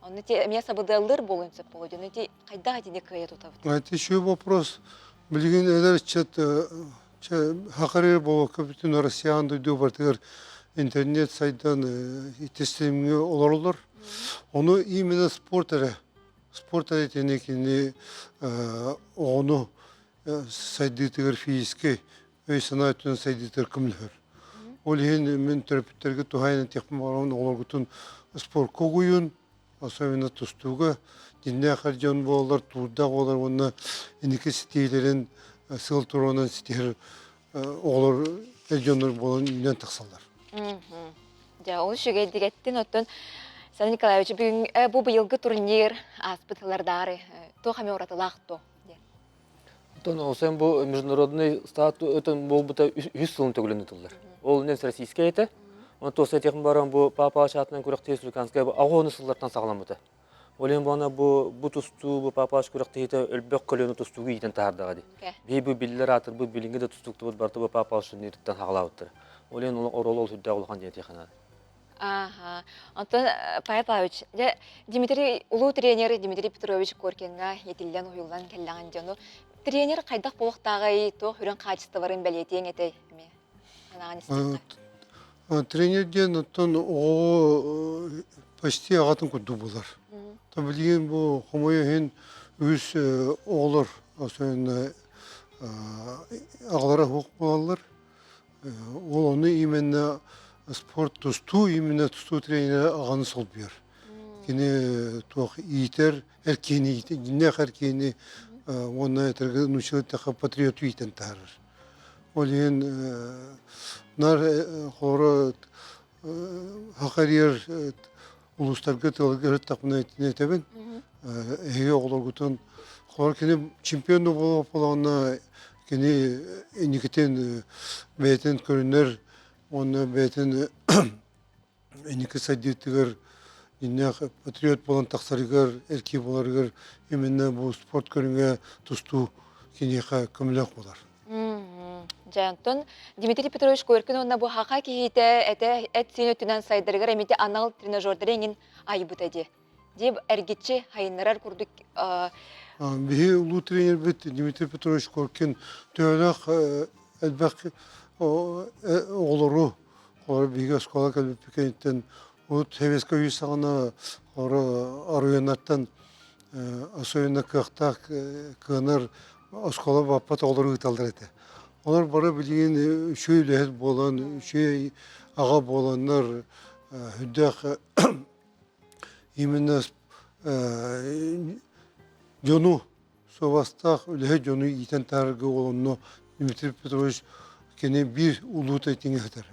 Оны те мне сабыдалыр болын сөп болды. Оны те кайда дине кыя тутабыт. Это еще вопрос. Билген эдер хакарер боло көптүн россиян дүйдү бартыр интернет сайттан тестимге олорлор. Onu именно спорт тенекини onu сайдытыр физически өй санаатын сайдытыр кимлер. Ол мен терапевттерге тухайны техмарон олоргутун спорт когуюн особенно тустуга динне харжон болар турда болар оны инеке стилерин сыл туронан стир олар элжонор болон инен таксалар. Ja, ол шүге дигеттин оттон Сан Николаевич бүгүн бу быйылгы турнир аспытылардары тохаме оратылакто. Тон осен бу международный статус өтөн болбута 100 сылын төгүлөнүтүлөр. Ол нес российский эте. Он тосе техм баран бу папа шатынан күрөк республиканская агоны сыллардан сагламыты. Олен бана бу тусту бу папа күрөк тейте өлбөк көлөнү тустугу ийден таардагы ди. Би бу биллер атыр бу билинге де тустукту барты бу папа шыннытан саглабыттыр. Олен орол сүддө болгон дие техана. Ага. Антон Павлович, Дмитрий улуу тренер Дмитрий Петрович Коркинга етилден уюлдан келлеген жону. Тренер кайдак болуктагы то хүрөн качестволорун белетең эте ме. Тренерден оттон о почти агатын курду булар. Та билген бу хомоен үз оглор особенно аглара хук болалар. Ол оны именно спорт тусту именно тусту тренер аганы сол бер. Кини тох итер эркени динне эркени оны этерге нучылык патриот үйтен тар. Олен нар хоры хакарьер улустарга тылгыр тапны нетебен. Эге оглоргутун хор кини чемпион болуп болгонна кини никетен бетен көрүнөр оны бетен нике садитигер инне патриот болон таксарыгар эрки боларыгар именно бу спорт көрүнгө тусту кинеха көмлөк болар. Жантон Дмитрий Петрович Коркин онна бу хака кийте эт синөтүнөн сайдырыгар эмити анал тренажердереңин айбытади. Деп эргичи хайнарар курдук Биһи улуу тренер бит Дмитрий Петрович Коркин төөлөк элбак оглору биге школа калбипкенттен вот Советского Союза арыянаттан особенно кахтак кынар школа бапат оглору ыталдыр эте. Олар бара билген шөйлөт болон, шөй ага болоннор хүддак именно жону совастак үле жону итен таргы олонно Дмитрий Петрович кене бир улута теңетер.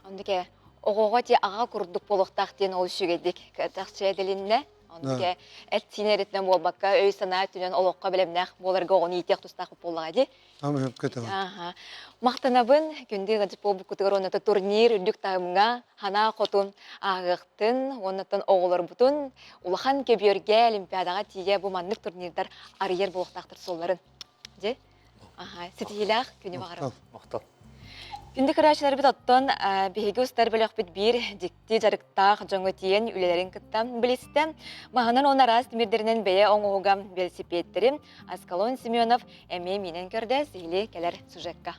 Ондыке огого те ага курдук болуктактен ол шүгедик катакчы эделинне. Ондыке эт синеретен болбакка өй санаат түнөн олокко белемнах боларга огону итек тустак боллагади. Тамам кетем. Ага. Мактанабын күндө гадып болуп кутугароната турнир үдүк тагымга хана котун агыктын, оннотон оголор бутун улахан кеберге олимпиадага тие бу мандык турнирдар арыер болуктактыр солларын. Же? Ага, сетилах күнү багарам. Мактал. Күндө карачылар бит оттон биһиги устар белек бит бир дикти жарыктаах жоңго тиен үлелерин кыттан билисте. Маханан онарас тимирдеринен бее оңугам велосипедтери Аскалон Семенов эме менен көрдө сыйли келер сюжетка.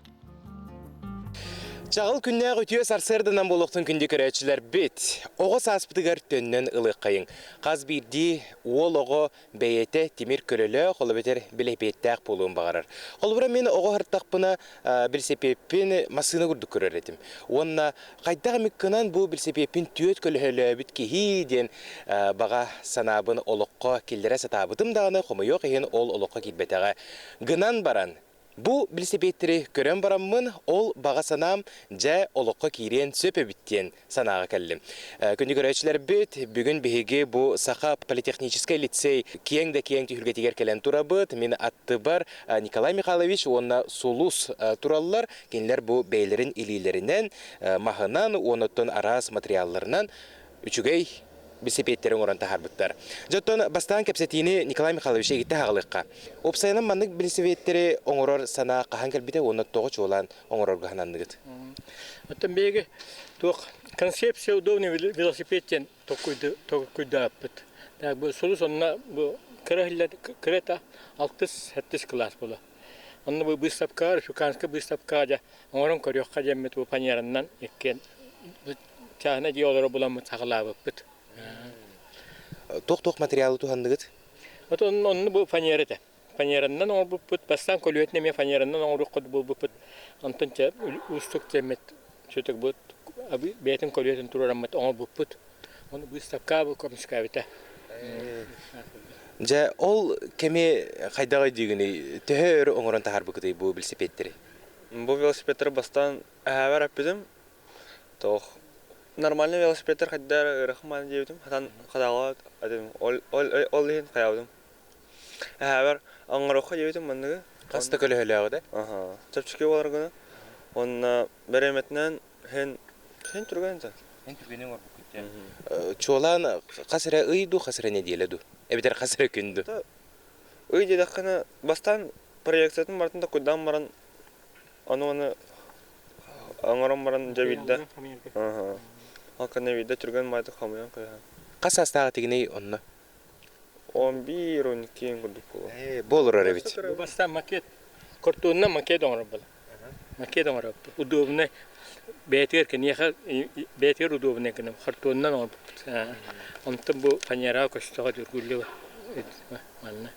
Чағыл күннәғ өтіе сарсырдынан болуқтың күнді көрәтшілер бет. Оғы саспытығар төннен ылық қайын. Қаз бірді ол оғы бәйеті темір көрілі қолы бетер біле беттәқ болуын бағарар. Қолыбыра мен оғы ғырттақпына білсепеппен масыны күрді көрер етім. Онына қайдағы мүккінан бұл білсепеппен түйет көлі бүт кейден баға санабын олыққа келдері сатабытым дағаны қомы yok ең ол олыққа келбетіға гынан баран. Бу билсепеттери көрөн бараммын, ол баға санам жа олыққа кейрен сөпе біттен санаға кәлім. Күнді көрәтшілер бөт, бүгін бігі бу Саха политехнический лицей кең түйірге тегер кәлен тура бұд. Мен атты бар Николай Михайлович, онна сулус туралылар, кенлер бу бәйлерін илилерінен, мағынан, оныттын арас материалларынан үчігей билсепеттерин оран тахарбыттар. Жоттон бастан кепсетини Николай Михайлович егитте хагылыкка. Опсайнан маннык билсепеттери оңорор сана кахан келбите онна тогы чолан оңорор гаханандыгыт. Оттон беги тох концепция удобный велосипедтен токуйдаппыт. Так bu sulu sonuna bu kreta 6-7 класс было. Он bu выставка, шуканская выставка, он корёхка жемет bu панераннан эккен. Чана диолары буламы тагылабы бит. Тох материалы тухандыгыт. Вот он bu панерете. Панераннан он bu бит бастан колюетне ме панераннан он рукот bu бит. Антонча устук жемет. Чөтөк bu аби бетин колюетен турарамат он bu бит. Он выставка bu комишка бите. Жа ол кеме кайдагы дигини төһөр оңорон тахар букыты бу велосипедтери. Бу велосипедтер бастан әвәр апидым. Тох нормальный велосипедтер хаддар рахман дибдим. Хатан кадагат адым ол лин каядым. Әвәр аңгырохка дибдим мындыгы. Каста көлөлөгө. Аха. Чапчыки боларгы. Онна береметнен хен турганда. Хен тургенен бар букытта. Чолан касыра ыйду касыра не диеледу. Эбитер касыра күндү. Ый дедакына бастан проектатын бартында кудан баран аны аңгырам баран жабидда. Аха. Акына видда турган майда камыян кая. Каса астагы тигиней онна. 11-12 курдук боло. Болор арабит. Бастан макет кортунна макет оңроб бол. Макет оңроб. Удобный бетер кенеха бетер удобный кенем кортуннан оңроб. Онтон бу панера көстөгө жүргүлү. Манна.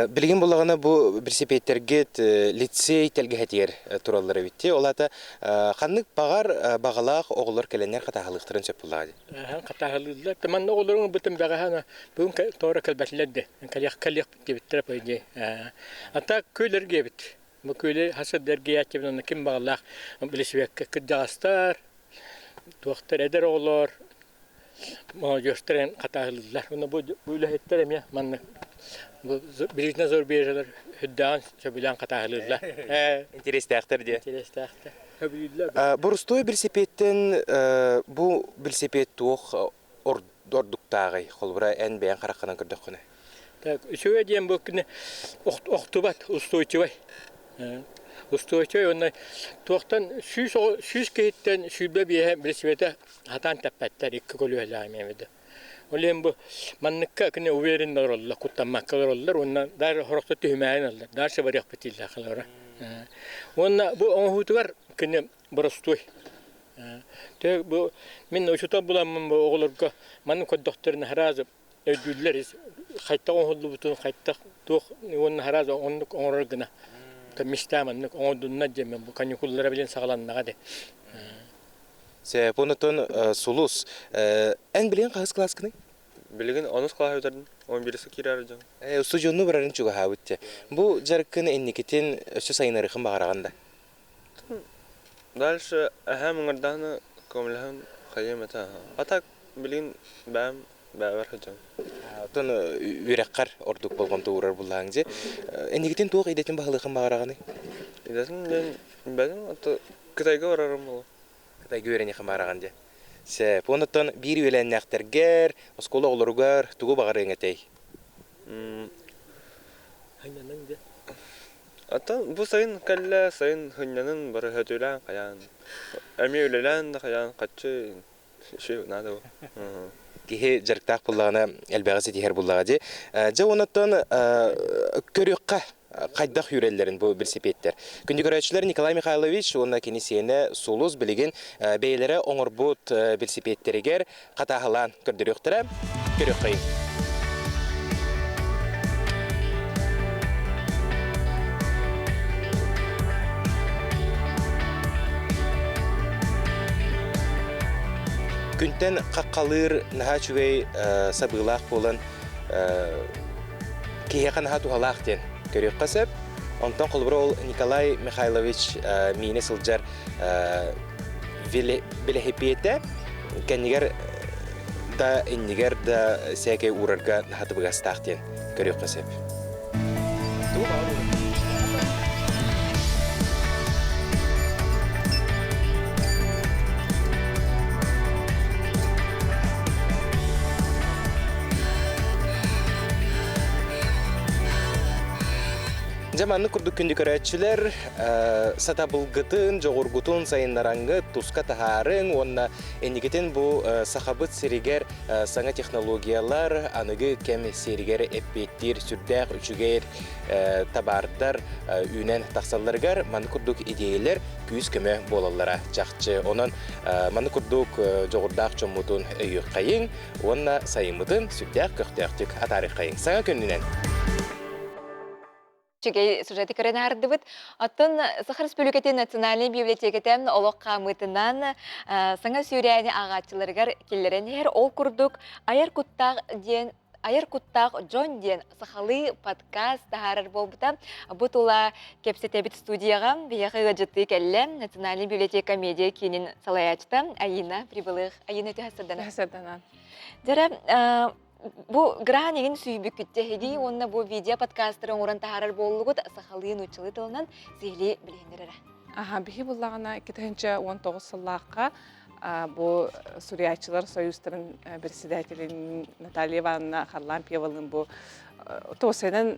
Билген болғаны бұл велосипедтерге лицей телгехетер тураллары битти. Олата ханнык багар багалак оголор келенер катахылыктырын сөп булады. Катахылыклар таман оголорун бутум багана бүгүн тора келбетлерди. Калык биттер пойди. Ата көйлөргө бит. Бу көйлөр хасадерге ятыбын ким багалак велосипедке кыдастар. Доктор эдер оголор мо жөстөрен катахылыклар. Уну бу үлехеттер эме манны Birine zor bir hüddan çabilan katahlılar. Интерестәхтер ди. Интерестәхтер. Бурустой велосипедтен бу велосипед тух ордуктагы холбура эн бәян каракканан көрдөккүнө. Так, шуга дем бу күнү октубат устойчивый. Устойчивый онна токтан сүз кейттен сүбө бие велосипедте хатан таппаттар 2 колуялар эмеди. Олем бу манныкка кene уверен доролла куттамаккаларлар онна дар хорокто түймәйнәлләр. Дар шабарык битилләр халара. Онна бу оңхутугар кene бурустой. Тә бу мен очута буламын бу огларга манны коддокторны харазып өдүлләр кайта оңхулу бутун кайта тох онна харазы оннук оңрогына. Та мистаманны оңдунна демен бу каникуллар белән сагаланнага де. Се понотон сулус. Эн билген кайсы класскыны? Билген 10 класс өтердин. 11-си кирер жан. Студионну барарын чуга хабытты. Бу жаркын энникетин өсө сайынарыхын багараганда. Дальше әһәмңердәне көмләһен кыямата. Атак билген бәм бәвер хаҗан. Тон үрәккар ордук болгон туурар буллаңҗы. Энникетин тук идетин багылыхын багараганы. Идетин мен бәдән ата Кытайга барарым бул. Кытайга өрәне хамараганда. Се понотон бир үленнәктергер, оскола олоргар тугу багарың этей. Ханнан де. Ата бу сайын калла сайын ханнанын бары хөтөлән каян. Әми үлелән дә каян качы ши нада бу. Кихи жарктак буллагына элбәгәсе тихер буллагы. Жа онотон көрөккә кайдак үрелләрен бу велосипедтер. Күндү көрәчләр Николай Михайлович онна кенесине сулус билеген бәйләре оңорбут велосипедтергер катахлан көрдүрөктөрә көрөккәй. Күнтен каккалыр нахачвей сабылак болан кияхан хату халактен көрөк касап онтон колброл Николай Михайлович мине сылжар велосипедте кенигер да иннигер да сәке урарга хатыбыга стахтен көрөк касап. Жаманны күрдік күнді көрәтшілер сатабылғытын, жоғырғытын сайынлараңғы тұсқа тахарын, онна әнігетін бұл сақабыт серігер саңа технологиялар, анығы кәм серігер әппеттер, сүрдәқ, үчігер, табардар, үйнен тақсаларғар, маны күрдік идеялар күйіз көмі болалара жақчы. Онын маны күрдік жоғырдақ чомудын үйік қайын, онна сайымыдын сүрдәқ көқтәқтік атарық қайын. Саңа көнінен. Чегей сюжеты көрен ардыбыт. Атын Сахар Республикатын национальный библиотекетен олық қамытынан саңа сүйрәне ағатчыларғар келлеренер ол күрдік аяр куттақ Джон ден сахалы подкаст тағарар болбыта. Бұтыла кепсетебіт студияға бияқы ғаджытты кәлі национальный библиотека медиа кейінен салаячта. Айына прибылық. Айына өте хасырданан. Бу гран еген сүйбік күттехеги, онна бу видео подкастерын оран тахарар болуғыд сахалыын учылы тылынан зейли білендірері. Бігі бұллағына 2019 сыллаққа bu Suriyatçılar Soyuzların председателин Наталья Ивановна Харлампьевалың bu Tosenen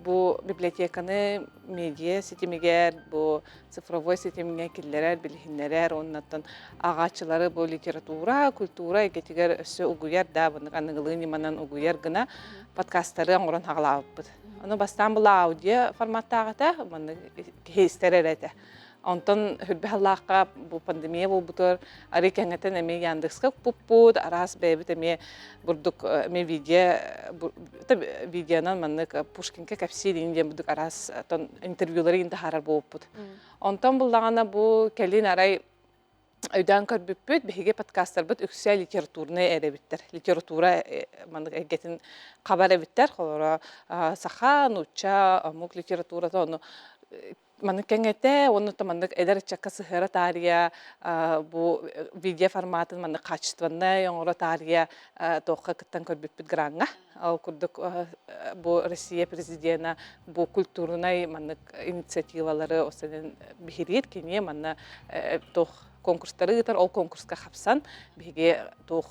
bu bibliotekаны медиа сетемегер, bu цифровой сетемеге киллерер, билхиннерер, оннаттан ағачылары bu литература, культура егетігер өсі угуяр да, бұны анығылыны манан угуяр гына подкасттары аңырын ағылауып. Оны бастан бұл аудио форматтағыта, бұны кейстерер әді. Онтон хүрбәллаққа bu пандемия болбутор ары кәңәтен әме Яндекска пуппут арас бәбит әме бурдук әме видеонан маннык Пушкинке кәпси дигән бурдук арас тон интервьюлары инде харар болбут. Онтон буллагана бу кәлин арай өйдән көрбүппүт беге подкасттар бит үксә литературны әрәбиттер. Литература маннык әгәтен хабар әбиттер, холора сахан уча амук литература тоны Маннык кәңәтә, оны маннык эдер чакка сыхыра тария, бу видео форматын маннык качественно яңгыра тария тоққа кыттан көрбүппүт гранга. Ал курдук бу Россия президентна бу культурный маннык инициативалары осенен бихирит кене манна тоқ конкурстары гытар, ол конкурска хапсан биге тоқ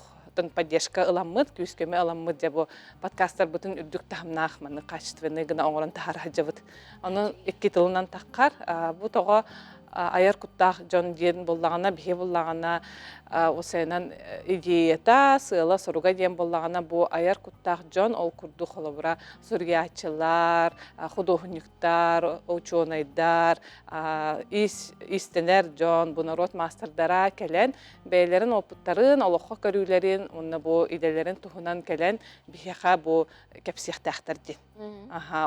поддержка ыламмыт, күскеме ыламмыт деп подкасттар бүтін үрдік тахымнақ маны качественный гына оңырын тахар хаджабыт. Оны 2 тылынан таққар, бұл тоға аяр куттақ Джон ден боллағана, бихе боллағана, осайынан идеята, сыйла соруға ден боллағана, бұл аяр куттақ Джон ол күрді қолыбыра сурьячылар, художниктар, ученайдар, истенер Джон, бұл народ мастердара кәлен, бәйлерін опыттарын, олыққа көрілерін, оны бұл иделерін тұхынан кәлен, бихеға бұл кәпсияқтақтар ден.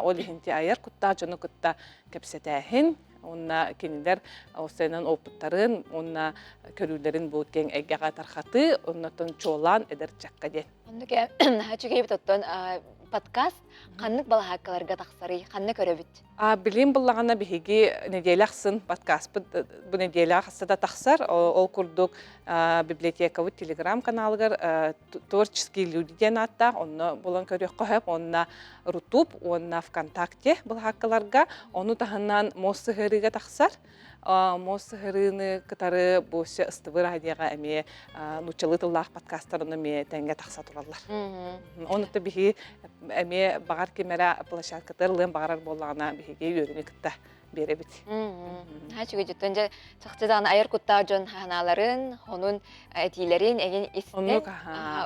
Ол ехенте аяр куттақ Джоны кутта кәпсетәхін, Онна кенелер осайынан опыттарын, онна көрілерін бұл кен әйгеға тарқаты, оннатын чолан әдір чаққа ден. Онныке, хачугей біттоттон подкаст қаннық балахаққаларға тақсары, қанны көрөбіт? Білем бұллағана бігі неделяқсын подкаст. Бұл неделяқсы да тақсар, ол күрдік библиотека бұд телеграм каналығыр творческие люди ден атта, онны болан көрек қойып, онна Рутуб, онна ВКонтакте балахаққаларға, оны тағынан Моссығырыға тақсар. Моссығырыны кітары бұсы ұстывы радияға әме нұчылы тыллақ подкасттарыны ме тәңге тақса тұралар. Оны да бігі әме бағар кемері площадкатыр бағарар болағына бігі өріне күтті бере біт. Хачуге жүттінже сақчыдағын айыр күтті жон ханаларын, оның әтейлерін әген істен,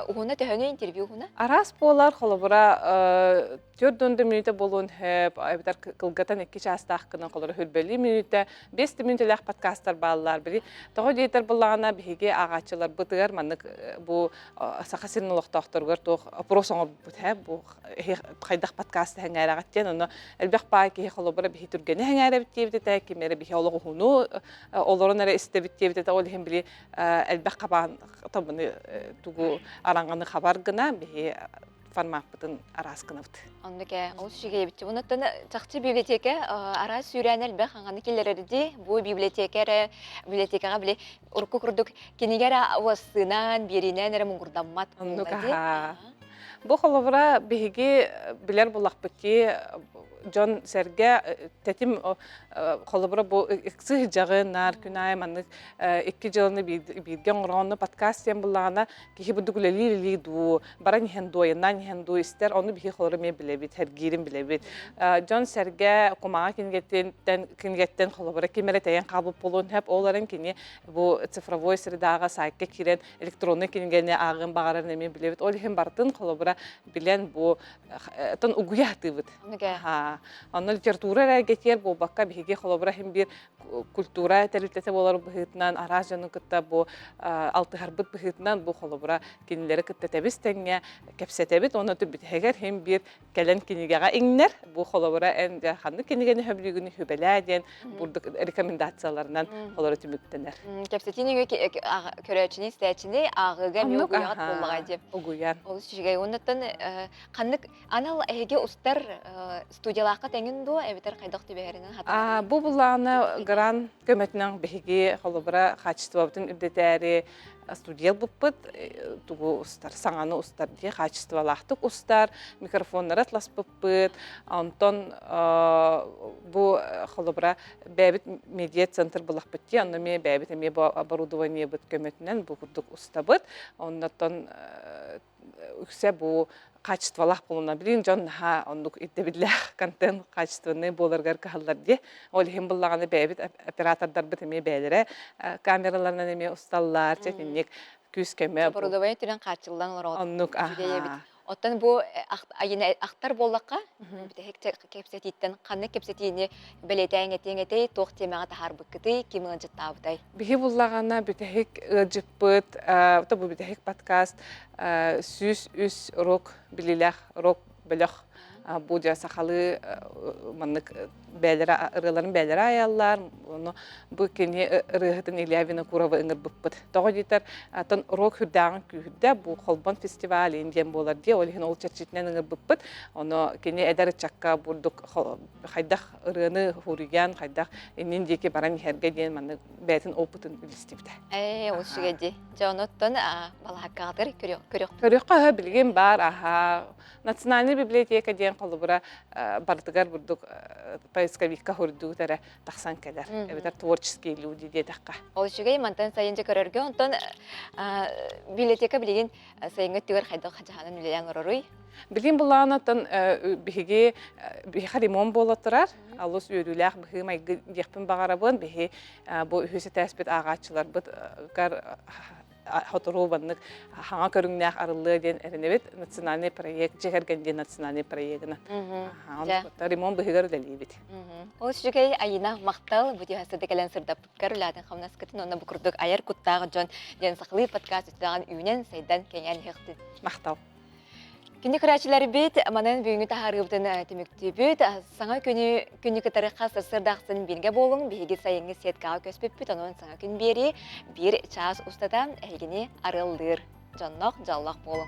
ұғына төхіні интервью ұғына? Арас болар, қолыбыра Төрдөнді минуте болуын хөп, айбытар кылгатан 2 частақ кынан қолыр хөлбелі минуте, 5 минутелек подкасттар балылар білі. Тоғы дейтер болағына біге ағачылар бұтығар, манық бұл сақасырын олықтақтырғыр, тоғы опрос оңыр бұт хөп, бұл қайдақ подкасты әңгәрі ағаттен, оны әлбәқ бағы кейі қолыбыра бігі түргені әңгәрі біттебді тәк, кемері бігі олығы ғуну, оларын әрі істі біттебді тәк, ол ең білі әлбәқ қабан табыны тұғы араңғаны қабар гына, бігі формат бұтын арас кынывды. Ондыке, ол шүйге бітті. Бұныттан чақчы библиотека арас сүйрәнел бәқ аңғаны келерерді, бұл библиотекаға біле ұрқы күрдік кенегер ауасынан, берінен әрі мұңғырдамат Бұл қолыбыра бігі білер бұлақ бітті John Serge tetim kolabora bu ikisi jağınar günay manık 2 yılını bilgen oranı podcast yan bulana ki bu duguleli du baran hendo yandan hendo ister onu bir kolora me bilebit her girim bilebit John Serge kuma kingetten kolabora kimere tayan kabul polon hep onların kini bu цифровой средаға сайкка кирен электронный кингене агын багарар неме билебит ол hem бартын kolabora bilen bu тон угуятыбыт Анна литература гетер бу бакка биге холобра hem bir культура теритете болар быһытынан аражаны кытта бу алты харбыт быһытынан бу холобра кинилери кыттетебиз теңге кепсетебит оны түбит эгер hem bir келен кинигага иңнер бу холобра эн ханны кинигени хөбүлүгүнү хөбеләден бурдук рекомендацияларынан холора түмүктенер Кепсетини көрөчүнү стечини агыга мөгүят боллага деп. Угуяр. Ол сүжгей оннан каннык анал эге устар студиялакка теңин ду эбитер кайдак тиберинен хата. Бу буланы гран көмөтүнөн беги холобра качествобутун үддетери студия буппыт тугу устар саңаны устар ди качестволактык устар микрофондар атлас буппыт антон бу холобра бэбит медиа центр булакпыт ди аны ме бэбит эме оборудование бут көмөтүнөн бу курдук устабыт оннотон үксе бу качестволах болуна билин жон ха ондук иттебидлах контент качественный боларгар каллар ди ол хем буллаганы бэбит оператордар бит эме бэлере камераларынан эме усталлар четинник күз кеме оборудование түрен качылдан лор ондук Оттан бу айына актар боллакка битек кепсетиттен канны кепсетини белетең этеңетей тох темага тахар быкты кимин жыттабытай. Бихи буллагана битек жыппыт то бу битек подкаст сүз үс рок билилах рок белях бу жа сахалы маннык бәләре ырыларын бәләре аяллар оны бу кене ырыгытын Ильявина Курова ыңыр буппыт. Тога дитер тон рок хүрдәгән күһдә бу холбон фестиваль индиен болар ди ол һин ол чатчитнен ыңыр буппыт. Оны кене эдәр чакка бурдук хайдах ырыны хурыган хайдах индиеке баран һәргә дигән маннык бәтин опытын билистибде. Ол шигеди. Жоноттон балаккадыр көрөк. Көрөккә билген бар Национальный библиотека дигән колыбыра бардыгар бурдук поисковикка хурду тара тахсан келер. Это творческие люди дедакка. Ол шигей мантан сайынча көрөргө онтон библиотека билген сайынга тигер хайда хажаһанын үлеләң оророй. Билген буланатын биге бихаримон болотурар. Алус үрүләк биге майгы дихпин багарабын биге бу хүсә тәспит агачылар бит гар Хоторованнык хаңа көрүңнәк арылы ден эренебет национальный проект жегергенде национальный проектына. Ремонт быгыр делибит. Ол шүгей айына мактал бу диясыда келен сырда пүткәрләдән хамнаскатын онна букурдук аяр куттагы жон ден саклы подкаст үтәгән үйнен сайдан кеңән хыкты. Мактал. Кинде көрәчләр бит манан бүгүнкү тахарыбытын төмөктүбүт саңа күнү тарыхка сырдаксын бирге болуң биги сайыңы сеткага көспөппүт анан саңа күн бери бир час устадан элгини арылдыр жоннок жаллак болуң.